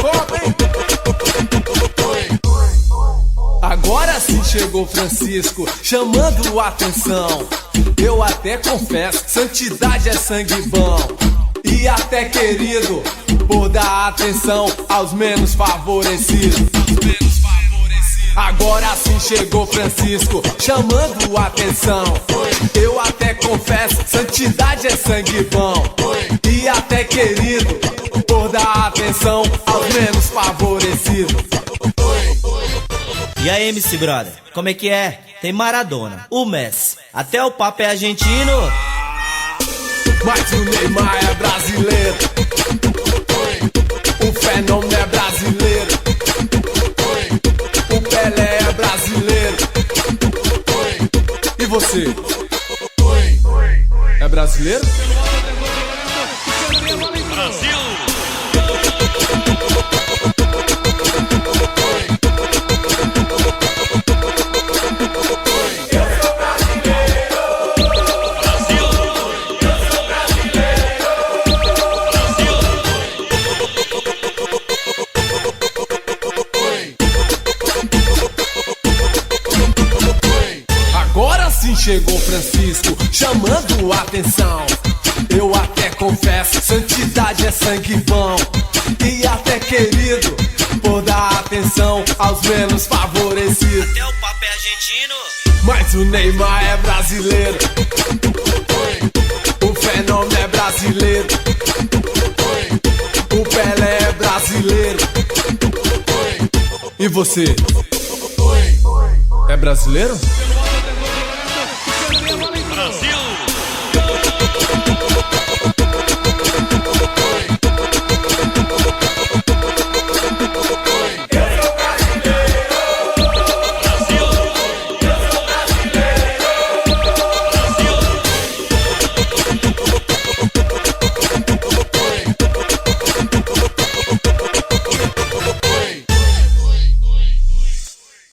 Copa, hein? Agora sim chegou Francisco, chamando a atenção. Eu até confesso, santidade é sangue bom. E até querido, por dar atenção aos menos favorecidos. Agora sim chegou Francisco, chamando a atenção. Eu até confesso, santidade é sangue bom. E até querido, por dar atenção aos menos favorecidos. E aí, MC Brother, como é que é? Tem Maradona, o Messi, até o Papa é argentino. Mas o Neymar é brasileiro, o fenômeno é brasileiro, o Pelé é brasileiro. E você? É brasileiro? Brasil! Agora sim chegou Francisco, chamando a atenção. Eu até confesso, santidade é sangue bom. E até querido, por dar atenção aos menos favorecidos. Até o Papa é argentino. Mas o Neymar é brasileiro, o fenômeno é brasileiro, o Pelé é brasileiro. E você? É brasileiro?